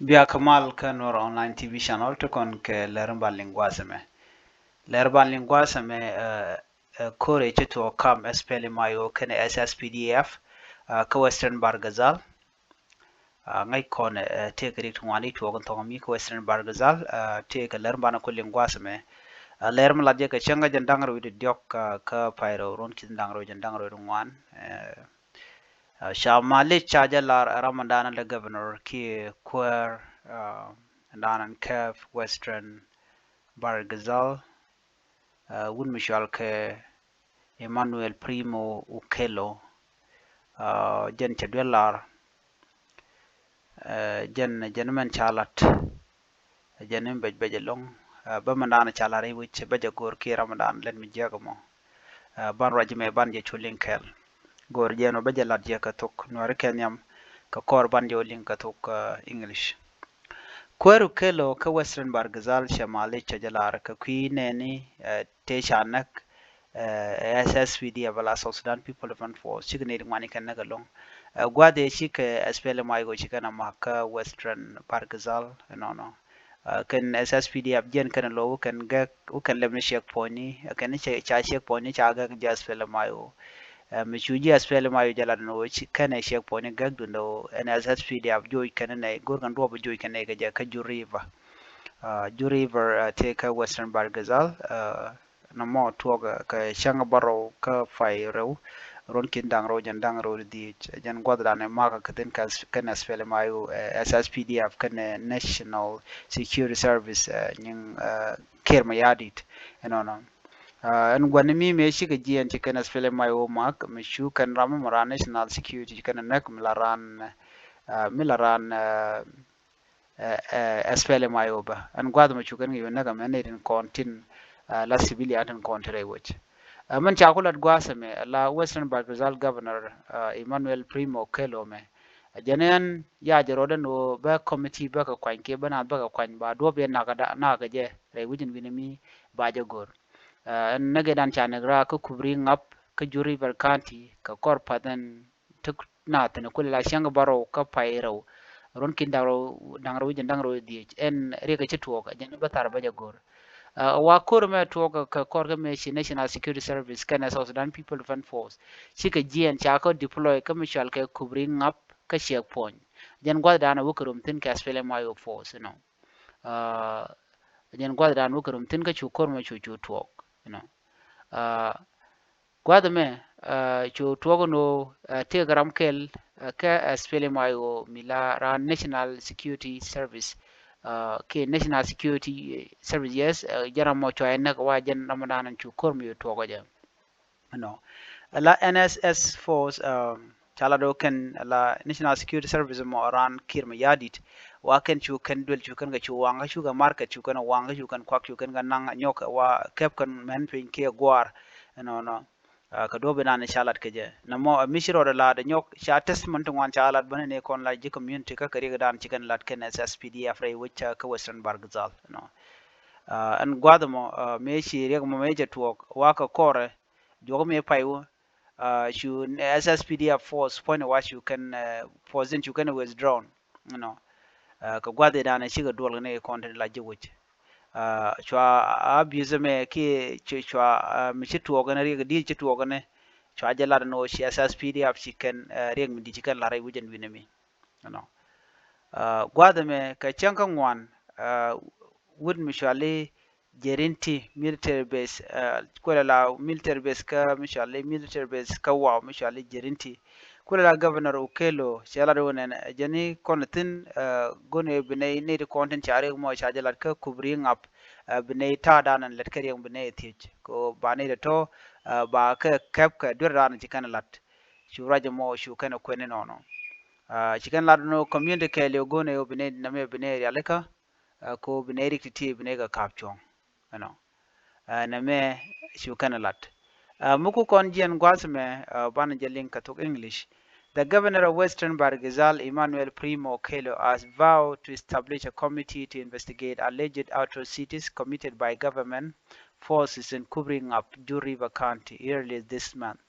Bia Kamal ka Nuer online TV channel to kon ke lerba lingwaseme. Lerba lingwaseme kore to kam SPL mayo kene SSPDF ka Western Bargazal ngai kon te kri twani to kon to mi ka Western Bargazal te ka lerba na ko lingwaseme. Lerma la je ka changa jandangro wi diok ka pairo ron kin dangro jandangro rungwan Shamali Chajalar Ramadan the governor ki Quer Danan Kef Western Bargazal Wun Michal ke Emmanuel Primo Ukelo Jen Chadwellar Jenman Chalat Jenim Bejelong Bamandana Chalari which Bejagor ki Ramadan let me jagamo Ban Rajime Banje Chulinkel Gor Jeno Bejalat Jakatok Nuer Kenyam ka kor banjo link ka tok English. Kweru kelo ka Western Bargazal Shamali Chajalar ka nɛɛni te shanak SSPDF la South Sudan People Defense Force chigneri mani kan nagalong gwade shi ka SPL mai go chikana maka Western Bargazal no kan SSPDF jen kan lo kan ga kan lemni shek poni kan cha shek poni cha ga SPL mai michuji SPL mayo jalan no kana shek poni gagdu no NSSPDF joy kana ne gorgan robo joy kana ga ka juriva juriver take Western Bargazal no mo tuoga ka shanga baro ka fai rew ron kin dang ro di jan godra ne maka kaden ka kana SPL mayo SSPDF kana National Security Service nying kerma yadit no and when me shi ga jiyan cikin SPL mayo mak me shu kan rama mara national security cikin nak milaran SPL mayo ba an gwada me shukan yi naga mene din kontin la civilian din kontre which man chakulat gwasa me la Western Bargazal governor Emmanuel Primo Kelo me janen ya jaroda no ba committee ba ka kwanke bana ba ka kwan ba do be naga je re wijin winimi ba jagor nagedan chanagra ka kubri ngap ka juri barkanti ka korpa dan tuk na tane kula shanga baro ka pairo ron kin dangro jen dangro di en rega chituo ka jen batar baja gor wa kor me tuo ka kor ka me shi National Security Service kana South Sudan People Defense Force shi ka jien cha ka deploy ka mishal ka kubri ngap ka shek pon jen gwada dana wukurum tin ka spele mayo force no jen gwada dana wukurum tin ka chu kor me chu tuo gwada me chu tuogo no te garam kel ka spele mayo mila ran National Security Service ke National Security Service yes jaram mo cho en wa jen ramadan chu kormi tuogo je no la NSS force chala do ken la National Security Service mo ran kirma yadit wa ken chu ken dul chu kan ga chu wanga chu ga market chu kan wanga chu kan kwak chu kan ga nang nyok wa kep kan men pin ke gwar no ka dobe na shalat ke je na mo mishiro da la da nyok sha testament wan shalat bane ne kon la ji community ka kari ga dan chikan lat ken SSPDF rai which ka Western Bargazal no an gwada mo me shi reg mo me je tuok wa ka kore jogo me paiwo shu SSPDF force point wa shu kan force din shu kan withdrawn no ka gwada da na shiga dole ne kon la ji wuce chwa abuse me ki chwa mi chitu ogane ri di chitu ogane chwa jala no shi SSPDF chicken ring mi di chicken la rai wujen winemi no gwada me ka chanka ngwan would mishale jerinti military base kwela la military base ka mishale military base ka wa mishale jerinti kwela la governor Ukelo shala do ne jani konatin gone bine ne de content chare mo shajala ka kubring up bine ta danan let kare bine tich ko bane de to ba ka kap ka durran chikan lat shuraje mo shu kana kwene no chikan lat no community ke le gone bine na me bine yaleka ko bine rikiti bine ga kapchong no na me shu kana lat muku kon jien gwasme ban jelin ka tok English. The governor of Western Bargazal, Emmanuel Primo Kelo, has vowed to establish a committee to investigate alleged atrocities committed by government forces in covering up Ju River County earlier this month.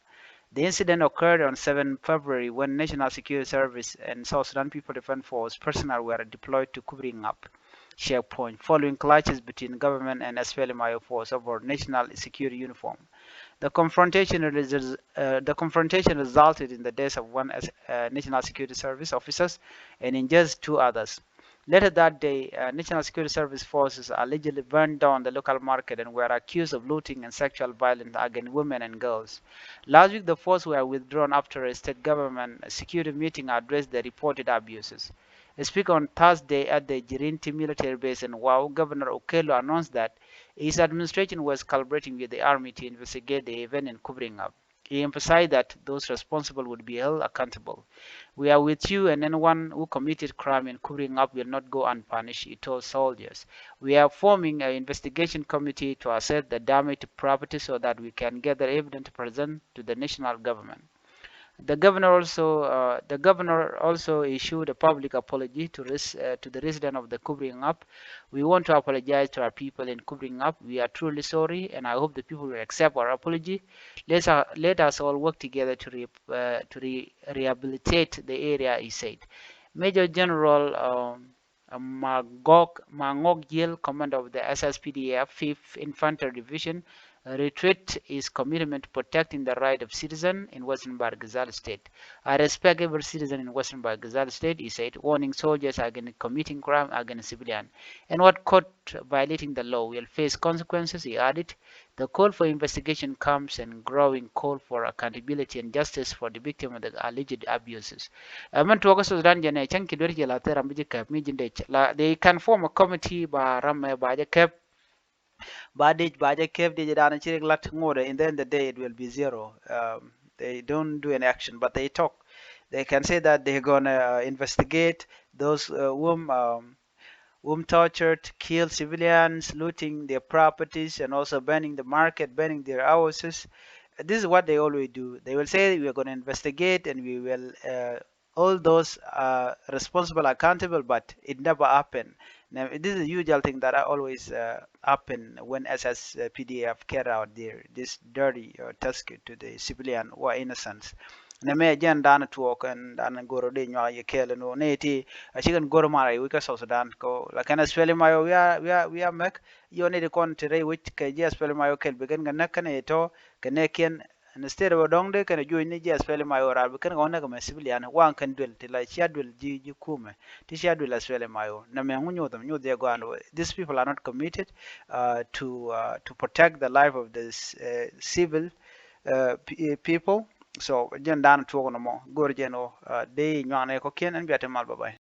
The incident occurred on 7 February when National Security Service and South Sudan People Defense Force personnel were deployed to covering up checkpoint following clashes between government and SPLMIO force over national security uniform. The confrontation resulted in the death of one National Security Service officer and injured two others. Later that day, National Security Service forces allegedly burned down the local market and were accused of looting and sexual violence against women and girls. Last week, the forces were withdrawn after a state government security meeting addressed the reported abuses. Speaking on Thursday at the Jirinti military base in Wau, Governor Okello announced that his administration was collaborating with the army to investigate the event and covering up. He emphasized that those responsible would be held accountable. We are with you, and anyone who committed crime and covering up will not go unpunished, he told soldiers. We are forming an investigation committee to assess the damage to property so that we can gather evidence to present to the national government. The governor also issued a public apology to the resident of the covering up. We want to apologize to our people in covering up. We are truly sorry, and I hope the people will accept our apology. Let us all work together to rehabilitate the area, he said. Major General Mangok Gil, commander of the SSPDF 5th Infantry Division, reiterate his commitment to protecting the right of citizens in Western Bargazal State. I respect every citizen in Western Bargazal State, he said, warning soldiers against committing crime against civilians. And what caught violating the law will face consequences, he added. The call for investigation comes and growing call for accountability and justice for the victim of the alleged abuses. They can form a committee by Ramme Bajakep Baja kept the dana chirik lat ngore, in the end of the day it will be zero. They don't do any action, but they talk. They can say that they're gonna investigate those whom tortured, killed civilians, looting their properties, and also burning the market, burning their houses. This is what they always do. They will say we are going to investigate and we will all those responsible accountable, but it never happened. Now, this is a usual thing that always happen when SSPDF carry out this dirty task to the civilian who are innocent. Na me jan dana tuok and dana goro de nywa ye kele no neti a chicken goro mara we ka so Sudan ko la kana spell mayo we are mek yo ne de kon tere which ka je spell mayo kel begen ga nakane to kene ken instead of dong de kana join ni je spell mayo ra begen ga na ga civilian wan kan dwel ti la schedule ji kume ti schedule spell mayo na me ngunyo them nyu de go. These people are not committed to protect the life of the civil people. So jen dan tuogo no mo gor jeno de nyane ko ken en biate mal babay